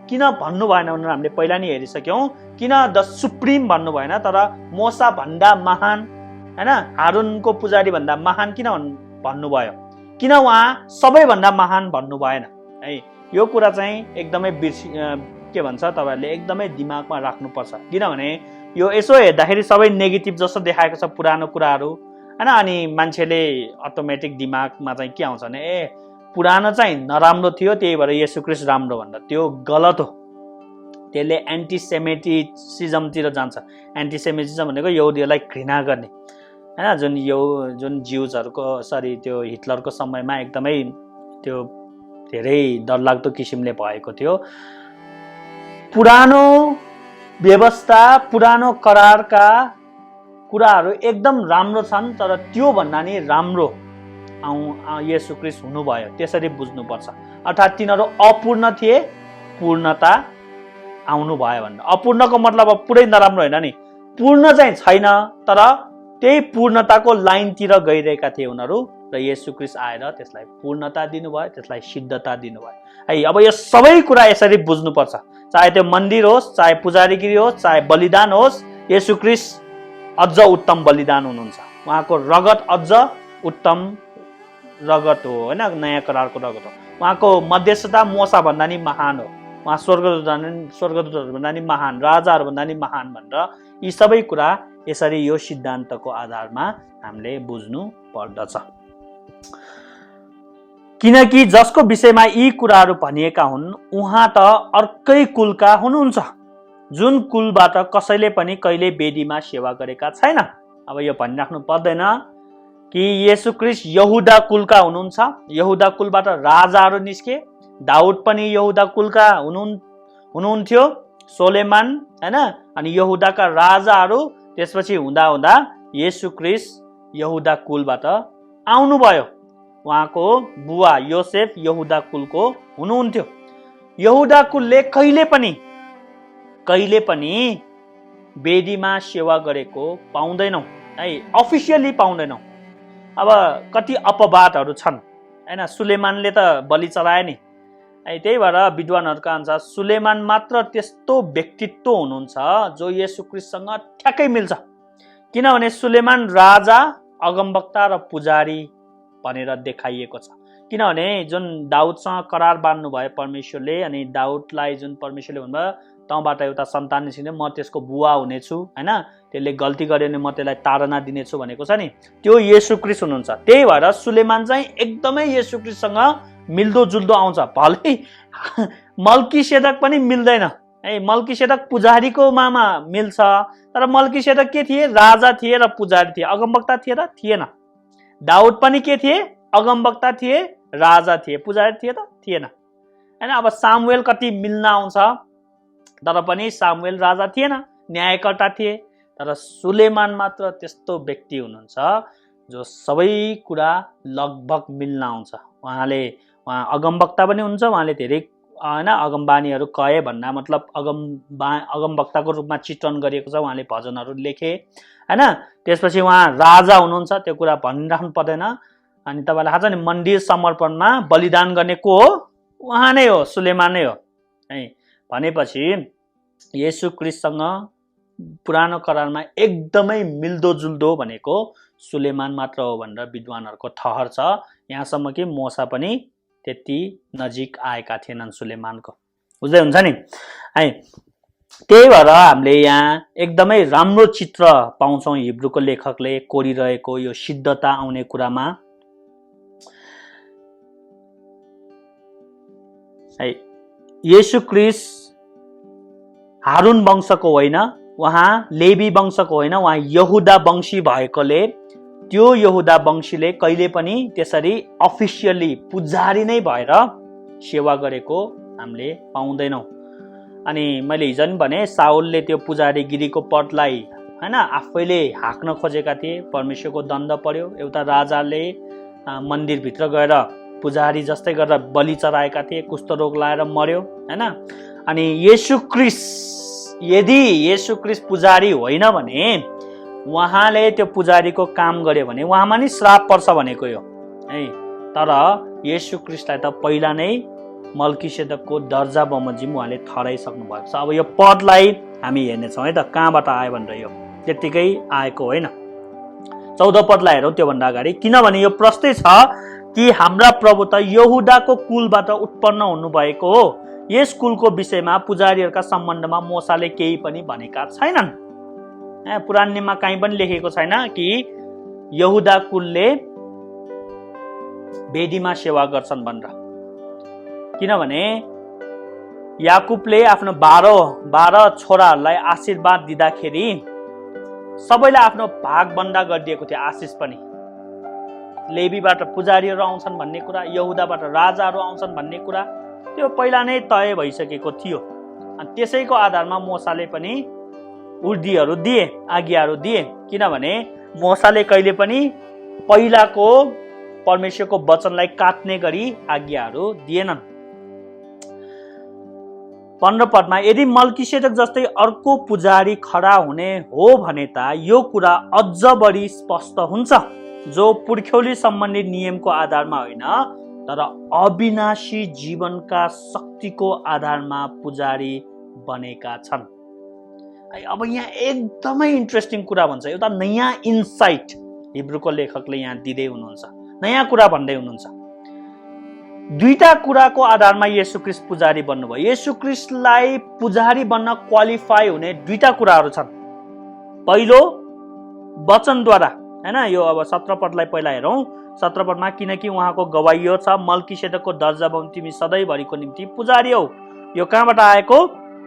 [SPEAKER 1] किन भन्नु भएन भनेर हामीले पहिला नि हेरिसक्यौं। किन द सुप्रिम भन्नु भएन, तर मोसा भन्दा महान हैन, हारूनको पुजारी भन्दा महान किन भन्नुभयो, किन उहाँ सबैभन्दा महान भन्नु भएन है। यो कुरा चाहिँ एकदमै के भन्छ तपाईहरुले एकदमै दिमागमा राख्नुपर्छ। किनभने यो यसो हेर्दाखेरि सबै नेगेटिभ जस्तो देखाएको छ पुरानो कुराहरू हैन, अनि मान्छेले अटोमेटिक दिमागमा चाहिँ के आउँछ भने ए पुरानो चाहिँ नराम्रो थियो त्यही भएर येशू ख्रीष्ट राम्रो भन्दा, त्यो गलत हो। त्यसले एन्टिसेमिटिसिजमतिर जान्छ। एन्टिसेमिटिसिजम भनेको यहुदीहरूलाई घृणा गर्ने हैन, जुन ज्युजहरुको त्यो हिटलरको समयमा एकदमै त्यो धेरै डरलाग्दो किसिमले भएको थियो। पुरानो व्यवस्था पुरानो करारका कुराहरू एकदम राम्रो छन्, तर त्यो भन्दा नि राम्रो येशू ख्रीष्ट हुनुभयो, त्यसरी बुझ्नुपर्छ। अर्थात् तिनीहरू अपूर्ण थिए, पूर्णता आउनु भयो भन्दा। अपूर्णको मतलब अब पुरै नराम्रो होइन नि, पूर्ण चाहिँ छैन तर त्यही पूर्णताको लाइनतिर गइरहेका थिए उनीहरू, र येशू ख्रीष्ट आएर त्यसलाई पूर्णता दिनुभयो, त्यसलाई सिद्धता दिनुभयो है। अब यो सबै कुरा यसरी बुझ्नुपर्छ, चाहे त्यो मन्दिर होस्, चाहे पुजारीगिरी होस्, चाहे बलिदान होस्, येशू ख्रीष्ट अझ उत्तम बलिदान हुनुहुन्छ। उहाँको रगत अझ उत्तम रगत हो हैन, नयाँ करारको रगत हो। उहाँको मध्यस्थता मोसा भन्दा नि महान हो, उहाँ स्वर्गदूतहरू भन्दा नि महान, राजाहरू भन्दा नि महान भनेर यी सबै कुरा यसरी यो सिद्धान्तको आधारमा हामीले बुझ्नु पर्दछ। किनकि जसको विषयमा यी कुराहरू भनिएका हुन् उहाँ त अर्कै कुलका हुनुहुन्छ, जुन कुलबाट कसैले पनि कहिले वेदीमा सेवा गरेका छैन। अब यो भनिराख्नु पर्दैन कि येशू ख्रीष्ट यहुदा कुलका हुनुहुन्छ, यहुदा कुलबाट राजाहरू निस्के, दाउद पनि यहुदा कुलका हुनुहुन्थ्यो, सोलेमान हैन, अनि यहुदाका राजाहरू त्यसपछि हुँदा हुँदा येशू ख्रीष्ट यहुदा कुलबाट आउनुभयो। उहाँको बुवा योसेफ यहुदा कुलको हुनुहुन्थ्यो। यहुदा कुलले कहिले पनि वेदीमा सेवा गरेको पाउँदैनौँ है, अफिसियली पाउँदैनौँ। अब कति अपवादहरू छन् हैन, सुलेमानले त बलि चढाए नि है, त्यही भएर विद्वानहरूका अनुसार सुलेमान मात्र त्यस्तो व्यक्तित्व हुनुहुन्छ जो येशू ख्रीष्टसँग ठ्याक्कै मिल्छ। किनभने सुलेमान राजा, अगमवक्ता र पुजारी भनेर देखाइएको छ। किनभने जुन दाउदसँग करार बाँध्नु भयो परमेश्वरले, अनि दाउदलाई जुन परमेश्वरले भन्नुभयो तँबाट एउटा सन्तान निस्किने, म त्यसको बुवा हुनेछु हैन, त्यसले गल्ती गर्यो भने म त्यसलाई ताडना दिनेछु भनेको छ नि, त्यो येशू ख्रीष्ट हुनुहुन्छ। त्यही भएर सुलेमान चाहिँ एकदमै येशू ख्रीष्टसँग मिल्दो जुल्दो आउँछ। भलै मल्कीसेदक पनि मिल्दैन है, मल्कीसेदक पुजारीको मामा मिल्छ, तर मल्कीसेदक के थिए, राजा थिए र पुजारी थिए, अगमवक्ता थिए र थिएन। दाउद पनि के थिए, अगमवक्ता थिए, राजा थिए, पुजारी थिए त थिएन हैन। अब सामुएल कति मिल्न आउँछ, तर पनि सामुएल राजा थिएन, न्यायकर्ता थिए। तर सुलेमान मात्र त्यस्तो व्यक्ति हुनुहुन्छ जो सबै कुरा लगभग मिल्न आउँछ। उहाँ अगमवक्ता पनि हुन्छ, उहाँले धेरै हैन अगमबानीहरू कहे भन्दा मतलब अगमवक्ताको रूपमा चित्रण गरिएको छ, उहाँले भजनहरू लेखे हैन। त्यसपछि उहाँ राजा हुनुहुन्छ, त्यो कुरा भनिराख्नु पर्दैन। अनि तपाईलाई थाहा छ नि मन्दिर समर्पणमा बलिदान गर्ने को हो, उहाँ नै हो, सुलेमान नै हो है। भनेपछि येशू ख्रीष्टसँग पुरानो करारमा एकदमै मिल्दोजुल्दो भनेको सुलेमान मात्र हो भनेर विद्वानहरूको ठहर छ। यहाँसम्म कि मोसा पनि त्यति नजिक आएका थिएनन् सुलेमानको, बुझ्दै हुन्छ नि है। त्यही भएर हामीले यहाँ एकदमै राम्रो चित्र पाउँछौँ हिब्रूको लेखकले कोरिरहेको यो सिद्धता आउने कुरामा। येशू ख्रीष्ट हारुन वंशको होइन, उहाँ लेवी वंशको होइन, उहाँ यहुदा वंशी भएकोले त्यो यहुदा वंशीले कहिले पनि त्यसरी अफिसियली पुजारी नै भएर सेवा गरेको हामीले पाउँदैनौँ। अनि मैले हिजो पनि भने साउलले त्यो पुजारीगिरीको पदलाई हैन आफैले हाँक्न खोजेका थिए, परमेश्वरको दण्ड पर्यो। एउटा राजाले मन्दिरभित्र गएर पुजारी जस्तै गरेर बलि चढाएका थिए, कुष्ठरोग लाएर मर्यो हैन। अनि येशू ख्रीष्ट यदि येशू ख्रीष्ट पुजारी होइन भने उहाँले त्यो पुजारीको काम गर्यो भने उहाँमा नि श्राप पर्छ भनेको यो है। तर येशू ख्रीष्टलाई त पहिला नै मल्कीसेदकको दर्जा बमोजिम उहाँले ठहराइसक्नु भएको छ। अब यो पदलाई हामी हेर्नेछौँ है त, कहाँबाट आयो भनेर यो त्यत्तिकै आएको होइन। 14 पदलाई हेरौँ त्योभन्दा अगाडि, किनभने यो प्रश्नै छ कि हाम्रा प्रभु त यहुदाको कुलबाट उत्पन्न हुनुभएको हो। यस कुलको विषयमा पुजारीहरूका सम्बन्धमा मोसाले केही पनि भनेका छैनन्। पुराण नियममा कहीँ पनि लेखेको छैन कि यहुदा कुलले वेदीमा सेवा गर्छन् भनेर। किनभने याकुबले आफ्नो 12 छोराहरूलाई आशीर्वाद दिँदाखेरि सबैलाई आफ्नो भागबन्दा गरिदिएको थियो। आशिष पनि लेवीबाट पुजारीहरू आउँछन् भन्ने कुरा, यहुदाबाट राजाहरू आउँछन् भन्ने कुरा त्यो पहिला नै तय भइसकेको थियो। अनि त्यसैको आधारमा मोसाले पनि उर्दीहरू दिए, आज्ञाहरू दिए। किनभने मोसाले कहिले पनि पहिलाको परमेश्वरको वचनलाई काट्ने गरी आज्ञाहरू दिएनन्। 15 पदमा, यदि मल्कीसेदक जस्तै अर्को पुजारी खडा हुने हो भने त यो कुरा अझ बढी स्पष्ट हुन्छ, जो पुर्ख्यौली सम्बन्धी नियमको आधारमा होइन तर अविनाशी जीवनका शक्तिको आधारमा पुजारी बनेका छन्। अब यहाँ एकदमै इन्ट्रेस्टिङ कुरा भन्छ, एउटा नयाँ इन्साइट हिब्रूको लेखकले यहाँ दिँदै हुनुहुन्छ, नयाँ कुरा भन्दै हुनुहुन्छ। दुईटा कुराको आधारमा येशू ख्रीष्ट पुजारी बन्नुभयो। येशू ख्रीष्टलाई पुजारी बन्न क्वालिफाई हुने दुईटा कुराहरू छन्। पहिलो वचनद्वारा हैन, यो अब 17 पदलाई पहिला हेरौँ। 17 पदमा, किनकि उहाँको गवाही यो छ, मल्कीसेदकको दर्जा बम तिमी सधैँभरिको निम्ति पुजारी हौ। यो कहाँबाट आएको?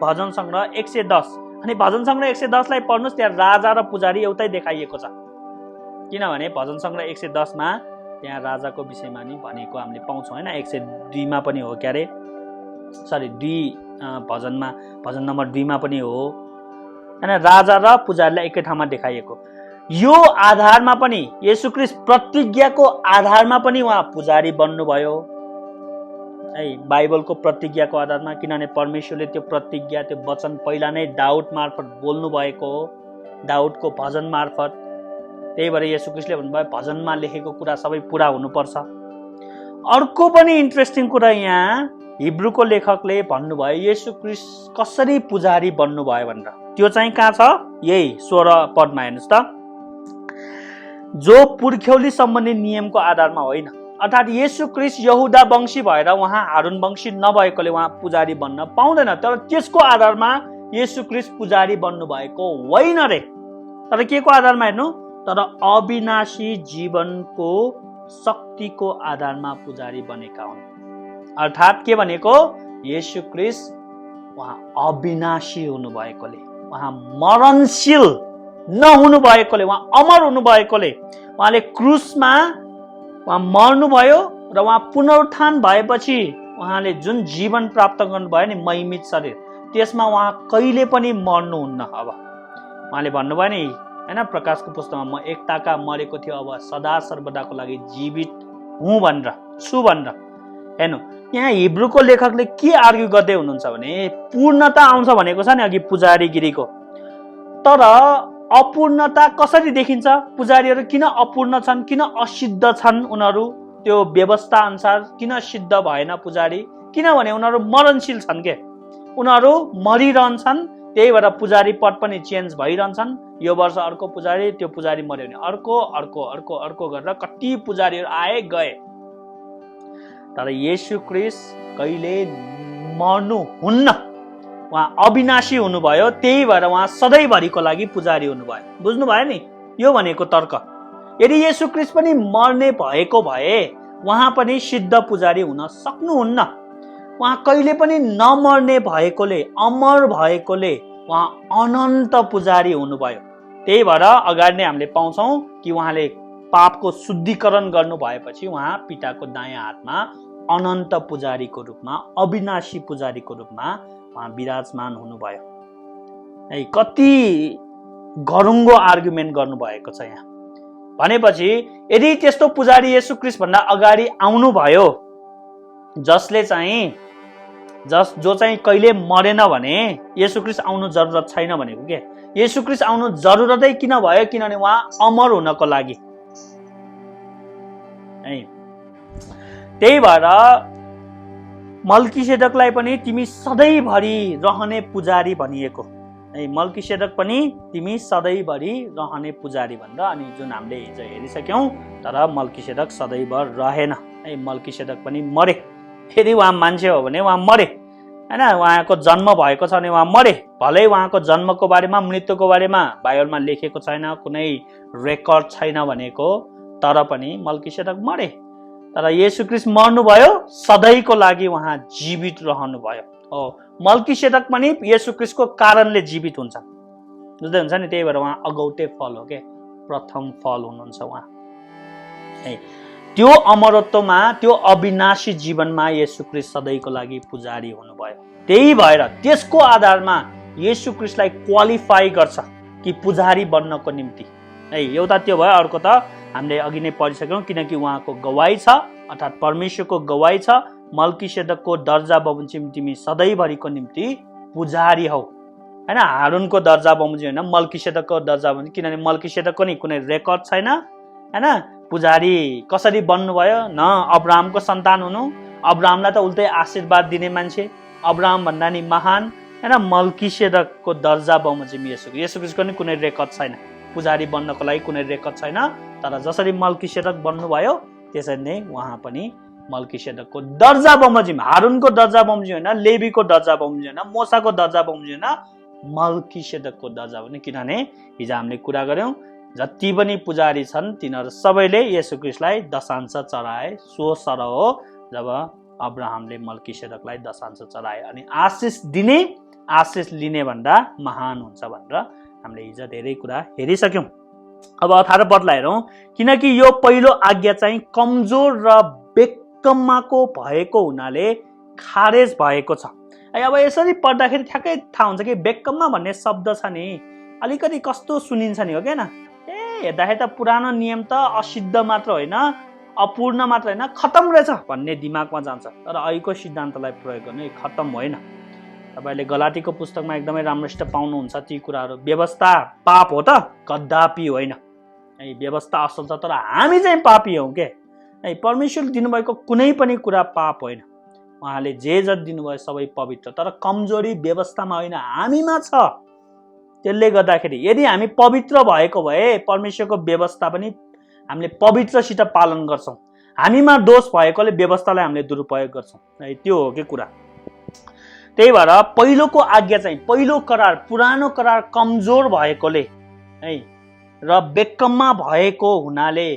[SPEAKER 1] भजन सङ्ग्रह 110। अनि भजन सङ्ग्रह 110 लाई पढ्नुहोस्, त्यहाँ राजा र पुजारी एउटै देखाइएको छ। किनभने भजन सङ्ग्रह 110 मा त्यहाँ राजाको विषयमा नि भनेको हामीले पाउँछौँ होइन। 102 मा पनि हो क्यारे, सरी 2 भजनमा, भजन नम्बर 2 मा पनि हो होइन। राजा र पुजारीलाई एकै ठाउँमा देखाइएको। यो आधारमा पनि येशू ख्रीष्ट प्रतिज्ञाको आधारमा पनि उहाँ पुजारी बन्नुभयो है, बाइबलको प्रतिज्ञाको आधारमा। किनभने परमेश्वरले त्यो प्रतिज्ञा, त्यो वचन पहिला नै दाउद मार्फत बोल्नु भएको हो, दाउदको भजन मार्फत। त्यही भएर येशू ख्रीष्टले भन्नुभयो भजनमा लेखेको कुरा सबै पुरा हुनुपर्छ। अर्को पनि इन्ट्रेस्टिङ कुरा यहाँ हिब्रूको लेखकले भन्नुभयो येशू ख्रीष्ट कसरी पुजारी बन्नुभयो भनेर। त्यो चाहिँ कहाँ छ? यही 16 पदमा हेर्नुहोस् त, जो पुर्ख्यौली सम्बन्धी नियमको आधारमा होइन। अर्थात् येशू ख्रीष्ट यहुदा वंशी भएर उहाँ हारुन वंशी नभएकोले उहाँ पुजारी बन्न पाउँदैन। तर त्यसको आधारमा येशू ख्रीष्ट पुजारी बन्नु भएको होइन रे। तर के को आधारमा हेर्नु? तर अविनाशी जीवनको शक्तिको आधारमा पुजारी बनेका हुन्। अर्थात् के भनेको? येशू ख्रीष्ट उहाँ अविनाशी हुनु भएकोले, उहाँ मरणशील नहुनु भएकोले, उहाँ अमर हुनु भएकोले, उहाँले क्रुसमा उहाँ मर्नुभयो र उहाँ पुनरुत्थान भएपछि उहाँले जुन जीवन प्राप्त गर्नुभयो नि, महिमित शरीर, त्यसमा उहाँ कहिले पनि मर्नुहुन्न। अब उहाँले भन्नुभयो नि हैन, प्रकाशको पुस्तकमा, म एकताका मरेको थियो, अब सदा सर्वदाको लागि जीवित हुँ भनेर, छु भनेर। हेर्नु, यहाँ हिब्रूको लेखकले के आर्ग्यु गर्दै हुनुहुन्छ भने पूर्णता आउँछ भनेको छ नि अघि पुजारीगिरीको। तर अपूर्णता कसरी देखिन्छ? पुजारीहरू किन अपूर्ण छन्, किन असिद्ध छन्? उनीहरू त्यो व्यवस्था अनुसार किन सिद्ध भएन पुजारी? किनभने उनीहरू मरणशील छन् के, उनीहरू मरिरहन्छन्। त्यही भएर पुजारी पद पनि चेन्ज भइरहन्छन्। यो वर्ष अर्को पुजारी, त्यो पुजारी मर्यो भने अर्को अर्को अर्को अर्को गरेर कति पुजारीहरू आए गए। तर येशू ख्रीष्ट कहिले मर्नुहुन्न, उहाँ अविनाशी हुनुभयो, त्यही भएर उहाँ सधैँभरिको लागि पुजारी हुनुभयो। बुझ्नुभयो नि, यो भनेको तर्क। यदि येशू ख्रीष्ट पनि मर्ने भएको भए उहाँ पनि सिद्ध पुजारी हुन सक्नुहुन्न। उहाँ कहिले पनि नमर्ने भएकोले, अमर भएकोले उहाँ अनन्त पुजारी हुनुभयो। त्यही भएर अगाडि नै हामीले पाउँछौँ कि उहाँले पापको शुद्धिकरण गर्नु भएपछि उहाँ पिताको दायाँ हातमा अनन्त पुजारीको रूपमा, अविनाशी पुजारीको रूपमा उहाँ विराजमान हुनुभयो। है, कति गरुङ्गो आर्गुमेन्ट गर्नुभएको छ यहाँ। भनेपछि यदि त्यस्तो पुजारी येशू ख्रीष्ट भन्दा अगाडि आउनुभयो, जो चाहिँ कहिले मरेन भने येशू ख्रीष्ट आउनु जरुरत छैन भनेको के। येशू ख्रीष्ट आउनु जरुरतै किन भयो? किनभने उहाँ अमर हुनको लागि। है, त्यही भएर मल्कीसेदकलाई पनि तिमी सधैँभरि रहने पुजारी भनिएको। है, मल्कीसेदक पनि तिमी सधैँभरि रहने पुजारी भनेर। अनि जुन हामीले हिजो हेरिसक्यौँ, तर मल्कीसेदक सधैँभर रहेन। है, मल्कीसेदक पनि मरे। यदि उहाँ मान्छे हो भने उहाँ मरे, होइन। उहाँको जन्म भएको छ भने उहाँ मरे। भलै उहाँको जन्मको बारेमा, मृत्युको बारेमा बाइबलमा लेखेको छैन, कुनै रेकर्ड छैन भनेको, तर पनि मल्कीसेदक मरे। तर येशू ख्रीष्ट मर्नुभयो, सधैँको लागि उहाँ जीवित रहनुभयो। हो, मल्कीसेदक पनि येशू ख्रीष्टको कारणले जीवित हुन्छ। बुझ्दै हुन्छ नि? त्यही भएर उहाँ अगौटे फल हो के, प्रथम फल हुनुहुन्छ उहाँ। है, त्यो अमरत्वमा, त्यो अविनाशी जीवनमा येशू ख्रीष्ट सधैँको लागि पुजारी हुनुभयो। त्यही भएर त्यसको आधारमा येशू ख्रीष्टलाई क्वालिफाई गर्छ कि पुजारी बन्नको निम्ति। है, एउटा त्यो भयो। अर्को त हामीले अघि नै पढिसक्यौँ, किनकि उहाँको गवाई छ, अर्थात् परमेश्वरको गवाई छ, मल्कीसेदकको दर्जा बमोजिम तिमी सधैँभरिको निम्ति पुजारी हौ। होइन, हारूनको दर्जा बमोजिम होइन, मल्कीसेदकको दर्जा बमोजिम। किनभने मल्कीसेदकको नि कुनै रेकर्ड छैन। होइन, पुजारी कसरी बन्नुभयो? न अब्राहमको सन्तान हुनु, अब्राहमलाई त उल्टै आशीर्वाद दिने मान्छे, अब्राहम भन्दा नि महान। होइन, मल्कीसेदकको दर्जा बमोजिम येशू ख्रीष्टको नि कुनै रेकर्ड छैन, पुजारी बन्नको लागि कुनै रेकर्ड छैन। तर जसरी मल्कीसेदक बन्नुभयो त्यसरी नै उहाँ पनि मल्कीसेदकको दर्जा बमोजिम, हारूनको दर्जा बमोजिम होइन, लेवीको दर्जा बमोजिम होइन, मोसाको दर्जा बमोजिम होइन, मल्कीसेदकको दर्जा बमोजिम। किनभने हिजो हामीले कुरा गर्यौँ, जति पनि पुजारी छन् तिनीहरू सबैले येशू ख्रीष्टलाई दशांश चढाए। सो सरह हो जब अब्राहमले मल्कीसेदकलाई दशांश चढाए। अनि आशिष दिने आशिष लिने भन्दा महान हुन्छ भनेर हामीले हिजो धेरै कुरा हेरिसक्यौँ। अब 18 पदलाई हेरौँ। किनकि यो पहिलो आज्ञा चाहिँ कमजोर र बेकम्माको भएको हुनाले खारेज भएको छ। अब यसरी पढ्दाखेरि ठ्याक्कै थाहा हुन्छ कि बेकम्मा भन्ने शब्द छ नि, अलिकति कस्तो सुनिन्छ नि, हो क्या? हेर्दाखेरि त पुरानो नियम त असिद्ध मात्र होइन, अपूर्ण मात्र होइन, खतम रहेछ भन्ने दिमागमा जान्छ। तर अहिलेको सिद्धान्तलाई प्रयोग गर्नु खतम होइन। तपाईँले गलातीको पुस्तकमा एकदमै राम्रोसित पाउनुहुन्छ ती कुराहरू। व्यवस्था पाप हो त? कदापि होइन। है, व्यवस्था असल छ, तर हामी चाहिँ पापी हौँ के। है, परमेश्वरले दिनुभएको कुनै पनि कुरा पाप होइन। उहाँले जे जति दिनुभयो सबै पवित्र, तर कमजोरी व्यवस्थामा होइन, हामीमा छ। त्यसले गर्दाखेरि यदि हामी पवित्र भएको भए परमेश्वरको व्यवस्था पनि हामीले पवित्रसित पालन गर्छौँ। हामीमा दोष भएकोले व्यवस्थालाई हामीले दुरुपयोग गर्छौँ। है, त्यो हो कि कुरा। त्यही भएर पहिलोको आज्ञा चाहिँ, पहिलो करार, पुरानो करार कमजोर भएकोले है र बेकम्मा भएको हुनाले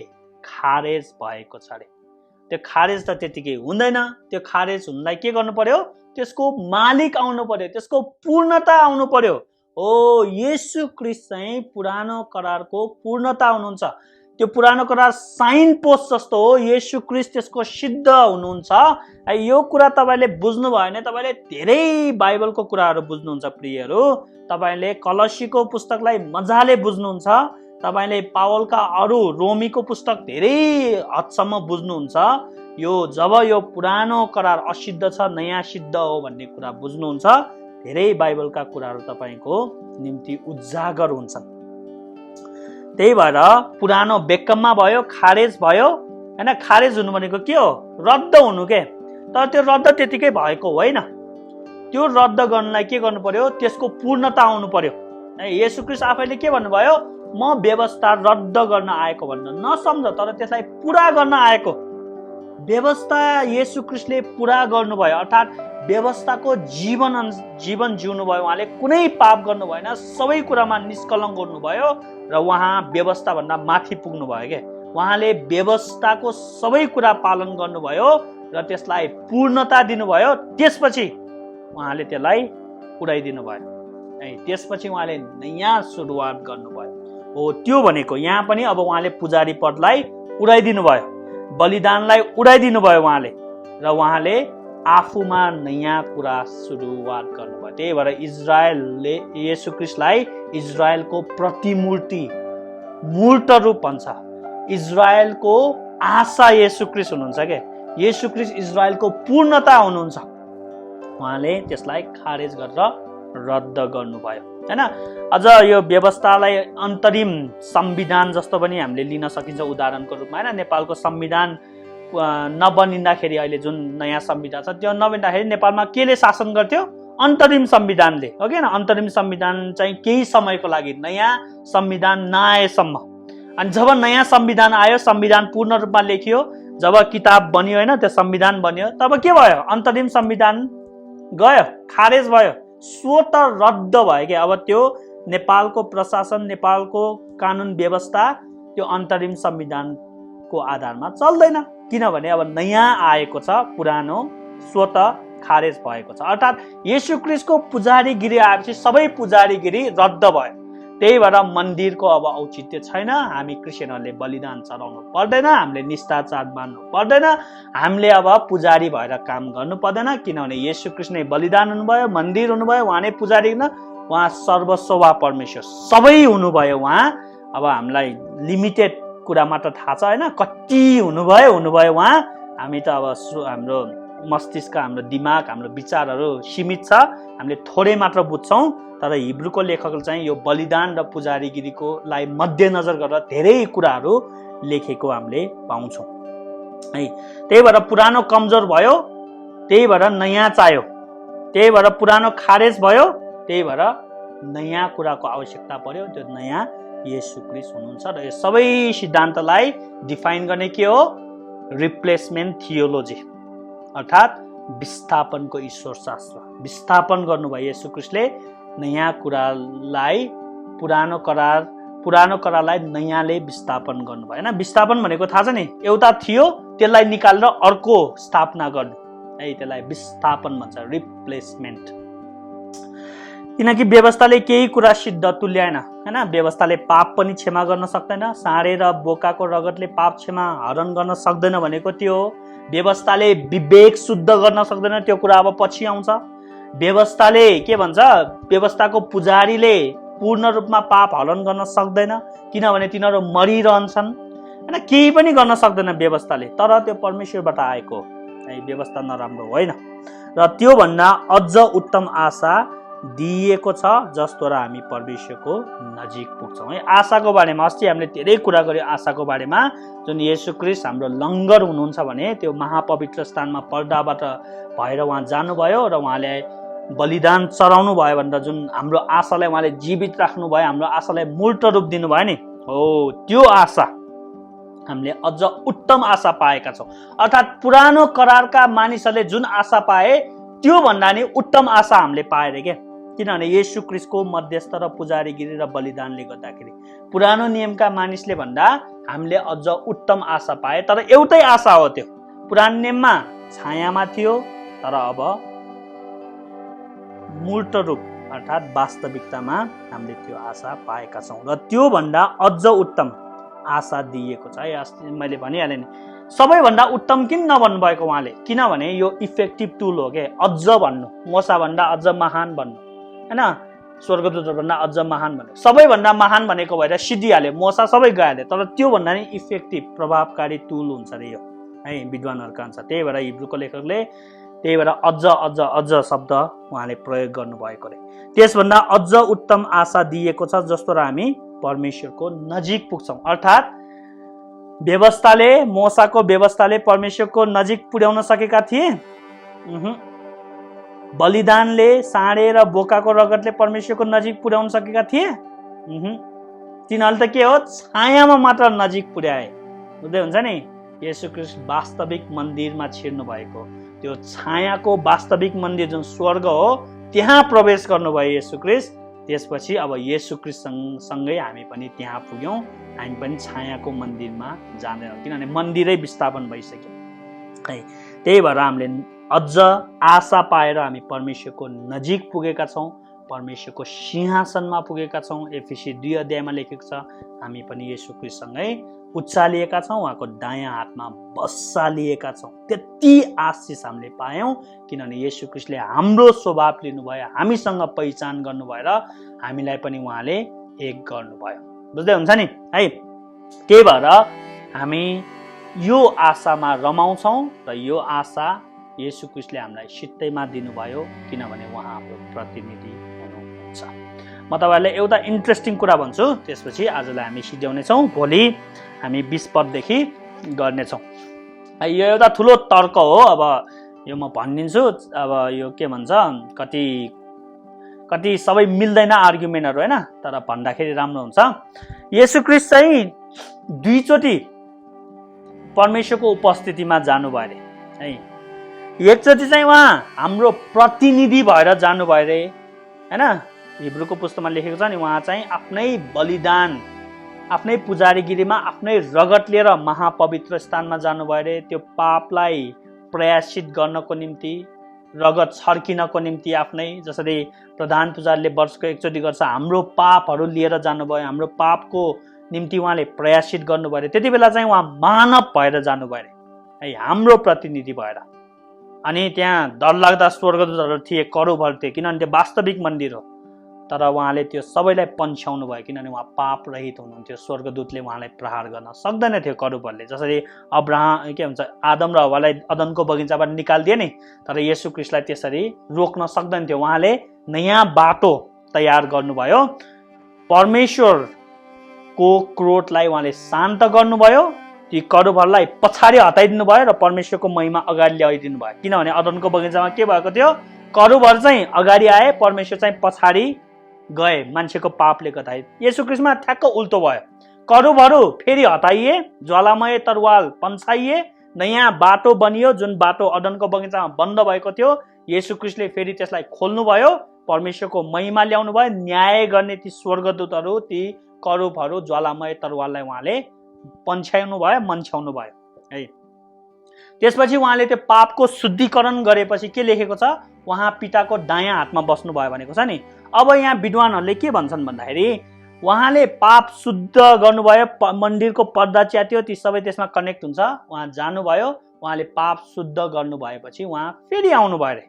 [SPEAKER 1] खारेज भएको छ अरे। त्यो खारेज त त्यतिकै हुँदैन। त्यो खारेज हुनलाई के गर्नु पर्यो? त्यसको मालिक आउनु पर्यो, त्यसको पूर्णता आउनु पर्यो। हो, येशू ख्रीष्ट चाहिँ पुरानो करारको पूर्णता हुनुहुन्छ। त्यो पुरानो करार साइन पोस्ट जस्तो हो, येशू ख्रीष्ट त्यसको सिद्ध हुनुहुन्छ। यो कुरा तपाईँले बुझ्नुभयो भने तपाईँले धेरै बाइबलको कुराहरू बुझ्नुहुन्छ प्रियहरू। तपाईँले कलसीको पुस्तकलाई मजाले बुझ्नुहुन्छ। तपाईँले पावलका अरू रोमीको पुस्तक धेरै हदसम्म बुझ्नुहुन्छ। यो जब यो पुरानो करार असिद्ध छ, नयाँ सिद्ध हो भन्ने कुरा बुझ्नुहुन्छ, धेरै बाइबलका कुराहरू तपाईँको निम्ति उजागर हुन्छन्। त्यही भएर पुरानो बेकम्मा भयो, खारेज भयो। होइन, खारेज हुनु भनेको के हो? रद्द हुनु के। तर त्यो रद्द त्यतिकै भएको होइन। त्यो रद्द गर्नलाई के गर्नु पर्यो? त्यसको पूर्णता आउनु पर्यो। येशू ख्रीष्ट आफैले के भन्नुभयो? म व्यवस्था रद्द गर्न आएको भनेर नसम्झ, तर त्यसलाई पुरा गर्न आएको। व्यवस्था येशू ख्रीष्टले पुरा गर्नुभयो, अर्थात् व्यवस्थाको जीवन जिउनु भयो। उहाँले कुनै पाप गर्नु भएन, सबै कुरामा निष्कलङ्क गर्नुभयो र उहाँ व्यवस्थाभन्दा माथि पुग्नु भयो के। उहाँले व्यवस्थाको सबै कुरा पालन गर्नुभयो र त्यसलाई पूर्णता दिनुभयो। त्यसपछि उहाँले त्यसलाई उडाइदिनु भयो है। त्यसपछि उहाँले नयाँ सुरुवात गर्नुभयो। हो त्यो भनेको यहाँ पनि अब उहाँले पुजारी पदलाई उडाइदिनु भयो, बलिदानलाई उडाइदिनु भयो उहाँले, र उहाँले आफूमा नयाँ कुरा सुरुवात गर्नुभयो। त्यही भएर इजरायलले येशू ख्रीष्टलाई इजरायलको प्रतिमूर्ति, मूर्त रूप भन्छ। इजरायलको आशा येशू ख्रीष्ट हुनुहुन्छ के। येशू ख्रीष्ट इजरायलको पूर्णता हुनुहुन्छ। उहाँले त्यसलाई खारेज गरेर रद्द गर्नुभयो हैन। अझ यो व्यवस्थालाई अन्तरिम संविधान जस्तो पनि हामीले लिन सकिन्छ उदाहरणको रूपमा हैन। नेपालको संविधान नबनिँदाखेरि अहिले जुन नयाँ संविधान छ त्यो नबनिँदाखेरि नेपालमा केले शासन गर्थ्यो? अन्तरिम संविधानले हो कि। अन्तरिम संविधान चाहिँ केही समयको लागि, नयाँ संविधान नआएसम्म। अनि जब नयाँ संविधान आयो, संविधान पूर्ण रूपमा लेखियो, जब किताब बन्यो होइन, त्यो संविधान बन्यो, तब के भयो? अन्तरिम संविधान गयो, खारेज भयो, स्वत रद्द भयो कि। अब त्यो नेपालको प्रशासन, नेपालको कानुन व्यवस्था त्यो अन्तरिम संविधानको आधारमा चल्दैन, किनभने अब नयाँ आएको छ, पुरानो स्वत खारेज भएको छ। अर्थात् येशू ख्रीष्टको पुजारीगिरी आएपछि सबै पुजारीगिरी रद्द भयो। त्यही भएर मन्दिरको अब औचित्य छैन। हामी क्रिस्चियनहरूले बलिदान चढाउनु पर्दैन, हामीले निष्ठाचार मान्नु पर्दैन, हामीले अब पुजारी भएर काम गर्नु पर्दैन, किनभने येशू ख्रीष्ट नै बलिदान हुनुभयो, मन्दिर हुनुभयो, उहाँ नै पुजारी हुन, उहाँ सर्वस्व परमेश्वर सबै हुनुभयो उहाँ। अब हामीलाई लिमिटेड कुरा मात्र थाहा छ होइन, कति हुनुभयो उहाँ। हामी त अब हाम्रो मस्तिष्क, हाम्रो दिमाग, हाम्रो विचारहरू सीमित छ, हामीले थोरै मात्र बुझ्छौँ। तर हिब्रूको लेखकले चाहिँ यो बलिदान र पुजारीगिरीको लाई मध्यनजर गरेर धेरै कुराहरू लेखेको हामीले पाउँछौँ है। त्यही भएर पुरानो कमजोर भयो, त्यही भएर नयाँ चाहियो, त्यही भएर पुरानो खारेज भयो, त्यही भएर नयाँ कुराको आवश्यकता पर्यो। त्यो नयाँ येशू ख्रीष्ट हुनुहुन्छ र यो सबै सिद्धान्तलाई डिफाइन गर्ने के हो? रिप्लेसमेन्ट थियोलोजी, अर्थात् विस्थापनको ईश्वर शास्त्र। विस्थापन गर्नुभयो येशू ख्रीष्टले, नयाँ कुरालाई पुरानो करारलाई नयाँले विस्थापन गर्नुभयो होइन। विस्थापन भनेको थाहा छ नि, एउटा थियो त्यसलाई निकालेर अर्को स्थापना गर्नु है, त्यसलाई विस्थापन भन्छ, रिप्लेसमेन्ट। किनकि व्यवस्थाले केही कुरा सिद्ध तुल्याएन होइन। व्यवस्थाले पाप पनि क्षमा गर्न सक्दैन, साँडे र बोकाको रगतले पाप क्षमा हरण गर्न सक्दैन भनेको त्यो हो। व्यवस्थाले विवेक शुद्ध गर्न सक्दैन, त्यो कुरा अब पछि आउँछ। व्यवस्थाले के भन्छ? व्यवस्थाको पुजारीले पूर्ण रूपमा पाप हरण गर्न सक्दैन, किनभने तिनीहरू मरिरहन्छन् होइन। केही पनि गर्न सक्दैन व्यवस्थाले, तर त्यो परमेश्वरबाट आएको है। व्यवस्था नराम्रो होइन र त्योभन्दा अझ उत्तम आशा दिइएको छ जसद्वारा हामी परमेश्वरको नजिक पुग्छौँ है। आशाको बारेमा अस्ति हामीले धेरै कुरा गर्यो। आशाको बारेमा जुन येशू ख्रीष्ट हाम्रो लङ्गर हुनुहुन्छ भने त्यो महापवित्र स्थानमा पर्दाबाट भएर उहाँ जानुभयो र उहाँले बलिदान चढाउनु भयो भनेर जुन हाम्रो आशालाई उहाँले जीवित राख्नुभयो, हाम्रो आशालाई मूर्त रूप दिनुभयो नि, हो त्यो आशा हामीले अझ उत्तम आशा पाएका छौँ। अर्थात् पुरानो करारका मानिसहरूले जुन आशा पाए त्यो भन्दा नि उत्तम आशा हामीले पाएर के। किनभने येशू ख्रीष्टको मध्यस्थ र पुजारीगिरी र बलिदानले गर्दाखेरि पुरानो नियमका मानिसले भन्दा हामीले अझ उत्तम आशा पाए। तर एउटै आशा हो त्यो, पुरानो नियममा छायामा थियो, तर अब मूर्त रूप अर्थात् वास्तविकतामा हामीले त्यो आशा पाएका छौँ र त्यो भन्दा अझ उत्तम आशा दिएको छ है। अस्ति मैले भनिहालेँ नि, सबैभन्दा उत्तम किन नभन्नु भएको उहाँले? किनभने यो इफेक्टिभ टुल हो के। अझ भन्नु, मोसाभन्दा अझ महान भन्नु होइन, स्वर्गदूतभन्दा अझ महान भन्नु, सबैभन्दा महान भनेको भएर सिद्धिहाल्यो, मोसा सबै गइहाल्यो। तर त्योभन्दा नि इफेक्टिभ प्रभावकारी टुल हुन्छ अरे यो है, विद्वानहरूका अनुसार। त्यही भएर हिब्रूको लेखकले त्यही भएर अझ अझ अझ शब्द उहाँले प्रयोग गर्नुभएको अरे। त्यसभन्दा अझ उत्तम आशा दिएको छ जसद्वारा हामी परमेश्वरको नजिक पुग्छौँ। अर्थात् व्यवस्थाले, मोसाको व्यवस्थाले परमेश्वरको नजिक पुर्याउन सकेका थिए? बलिदानले, साँडे र बोकाको रगतले परमेश्वरको नजिक पुर्याउन सकेका थिए? तिनीहरूले त के हो, छायामा मात्र नजिक पुर्याए। बुझ्दै हुन्छ नि, येशू ख्रीष्ट वास्तविक मन्दिरमा छिर्नु भएको, त्यो छायाको वास्तविक मन्दिर जुन स्वर्ग हो त्यहाँ प्रवेश गर्नुभयो येशू ख्रीष्ट। त्यसपछि अब येशू ख्रीष्ट सँगै हामी पनि त्यहाँ पुग्यौँ, हामी पनि छायाको मन्दिरमा जाँदैनौँ किनभने मन्दिरै विस्थापन भइसक्यो है। त्यही भएर हामीले अझ आशा पाएर हामी परमेश्वरको नजिक पुगेका छौँ, परमेश्वरको सिंहासनमा पुगेका छौँ। एफिसी 2 अध्यायमा लेखेको छ हामी पनि येशू ख्रीष्टसँगै उचालिएका छौँ, उहाँको दायाँ हातमा बसालिएका छौँ। त्यति आशिष हामीले पायौँ किनभने येशू ख्रीष्टले हाम्रो स्वभाव लिनुभयो, हामीसँग पहिचान गर्नुभयो र हामीलाई पनि उहाँले एक गर्नुभयो। बुझ्दै हुन्छ नि है। त्यही भएर हामी यो आशामा रमाउँछौँ र यो आशा येशू ख्रीष्टले हामीलाई सित्तैमा दिनुभयो किनभने उहाँ हाम्रो प्रतिनिधि हुनुहुन्छ। म तपाईँहरूलाई एउटा इन्ट्रेस्टिङ कुरा भन्छु, त्यसपछि आजलाई हामी सिध्याउनेछौँ। भोलि हामी 20 पददेखि गर्नेछौँ। यो एउटा ठुलो तर्क हो। अब यो म भनिदिन्छु, अब यो के भन्छ, कति सबै मिल्दैन आर्ग्युमेन्टहरू होइन, तर भन्दाखेरि राम्रो हुन्छ। येशू ख्रीष्ट चाहिँ 2 चोटि परमेश्वरको उपस्थितिमा जानुभयो अरे है। एकचोटि चाहिँ उहाँ हाम्रो प्रतिनिधि भएर जानुभयो अरे होइन। हिब्रूको पुस्तकमा लेखेको छ नि, उहाँ चाहिँ आफ्नै बलिदान, आफ्नै पुजारीगिरीमा आफ्नै रगत लिएर महापवित्र स्थानमा जानुभयो अरे। त्यो पापलाई प्रयासित गर्नको निम्ति, रगत छर्किनको निम्ति आफ्नै, जसरी प्रधान पुजारीले वर्षको एकचोटि गर्छ, हाम्रो पापहरू लिएर जानुभयो, हाम्रो पापको निम्ति उहाँले प्रयासित गर्नुभयो अरे। त्यति बेला चाहिँ उहाँ मानव भएर जानुभयो अरे है, हाम्रो प्रतिनिधि भएर। अनि त्यहाँ डरलाग्दा स्वर्गदूतहरू थिए, करुबहरू थिए किनभने त्यो वास्तविक मन्दिर हो। तर उहाँले त्यो सबैलाई पन्छ्याउनु भयो किनभने उहाँ पाप रहित हुनुहुन्थ्यो। स्वर्गदूतले उहाँलाई प्रहार गर्न सक्दैन थियो करुबहरूले। जसरी अब्राहम के भन्छ, आदम र हव्वालाई अदनको बगैँचाबाट निकालिदिए नि, तर येशू ख्रीष्टलाई त्यसरी रोक्न सक्दैन थियो। उहाँले नयाँ बाटो तयार गर्नुभयो, परमेश्वरको क्रोधलाई उहाँले शान्त गर्नुभयो, ती करुबहरूलाई पछाडि हटाइदिनु भयो र परमेश्वरको महिमा अगाडि ल्याइदिनु भयो। किनभने अदनको बगैँचामा के भएको थियो, करुबहरू चाहिँ अगाडि आए, परमेश्वर चाहिँ पछाडि गए मान्छेको पापले गर्दाखेरि। येशू ख्रीष्टमा ठ्याक्क उल्टो भयो, करुबहरू फेरि हटाइए, ज्वालामय तरवाल पन्छाइए, नयाँ बाटो बनियो। जुन बाटो अदनको बगैँचामा बन्द भएको थियो, येशू ख्रीष्टले फेरि त्यसलाई खोल्नुभयो, परमेश्वरको महिमा ल्याउनु भयो। न्याय गर्ने ती स्वर्गदूतहरू, ती करुबहरू, ज्वालामय तरवाललाई उहाँले पन्छ्याउनु भयो, मन्छ्याउनु भयो है। त्यसपछि उहाँले त्यो पापको शुद्धिकरण गरेपछि के लेखेको छ, उहाँ पिताको दायाँ हातमा बस्नुभयो भनेको छ नि। अब यहाँ विद्वानहरूले के भन्छन् भन्दाखेरि, उहाँले पाप शुद्ध गर्नुभयो, मन्दिरको पर्दा च्यात्यो, ती सबै त्यसमा कनेक्ट हुन्छ। उहाँ जानुभयो, उहाँले पाप शुद्ध गर्नुभएपछि उहाँ फेरि आउनुभयो अरे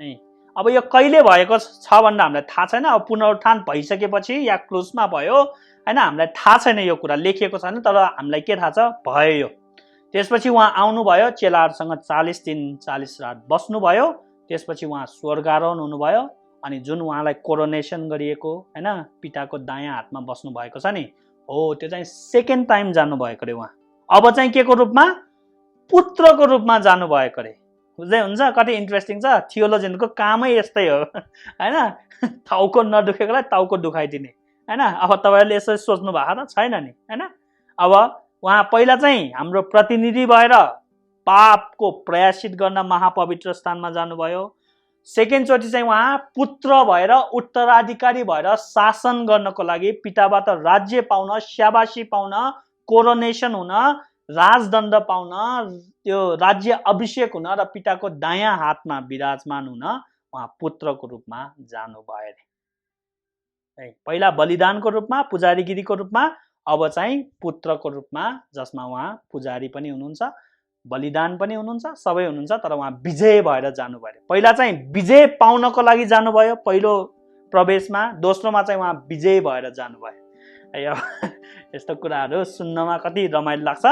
[SPEAKER 1] है। अब यो कहिले भएको छ भन्दा हामीलाई थाहा छैन। अब पुनरुत्थान भइसकेपछि या क्रुसमा भयो होइन, हामीलाई थाहा छैन, यो कुरा लेखिएको छैन, तर हामीलाई के थाहा छ, भयो यो। त्यसपछि उहाँ आउनुभयो, चेलाहरूसँग 40 दिन 40 रात बस्नुभयो। त्यसपछि उहाँ स्वर्गारोहण हुनुभयो। अनि जुन उहाँलाई कोरोनेसन गरिएको होइन, पिताको दायाँ हातमा बस्नु भएको छ नि, हो त्यो चाहिँ सेकेन्ड टाइम जानुभएको अरे उहाँ। अब चाहिँ के को रूपमा, पुत्रको रूपमा जानुभएको अरे। बुझ्दै हुन्छ, कति इन्ट्रेस्टिङ छ। थियोलोजियनको कामै यस्तै हो होइन, टाउको नदुखेकोलाई टाउको दुखाइदिने होइन। अब तपाईँहरूले यसो सोच्नु भएको त छैन नि होइन। अब उहाँ पहिला चाहिँ हाम्रो प्रतिनिधि भएर पापको प्रयासित गर्न महापवित्र स्थानमा जानुभयो। सेकेन्डचोटि चाहिँ उहाँ पुत्र भएर, उत्तराधिकारी भएर शासन गर्नको लागि, पिताबाट राज्य पाउन, स्याबासी पाउन, कोरोनेसन हुन, राजदण्ड पाउन, त्यो राज्य अभिषेक हुन र पिताको दायाँ हातमा विराजमान हुन उहाँ पुत्रको रूपमा जानुभयो अरे है। पहिला बलिदानको रूपमा, पुजारीगिरीको रूपमा, अब चाहिँ पुत्रको रूपमा, जसमा उहाँ पुजारी पनि हुनुहुन्छ, बलिदान पनि हुनुहुन्छ, सबै हुनुहुन्छ। तर उहाँ विजय भएर जानुभयो अरे। पहिला चाहिँ विजय पाउनको लागि जानुभयो पहिलो प्रवेशमा, दोस्रोमा चाहिँ उहाँ विजय भएर जानुभयो है। अब यस्तो कुराहरू सुन्नमा कति रमाइलो लाग्छ।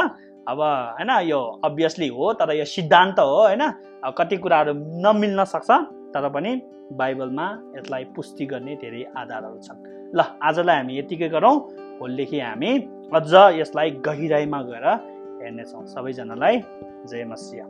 [SPEAKER 1] अब होइन, यो अभियसली हो, तर यो सिद्धान्त हो होइन। अब कति कुराहरू नमिल्न सक्छ, तर पनि बाइबलमा यसलाई पुष्टि गर्ने धेरै आधारहरू छन्। ल, आजलाई हामी यतिकै गरौँ, भोलिदेखि हामी अझ यसलाई गहिराइमा गएर हेर्नेछौँ। सबैजनालाई जय मसिह।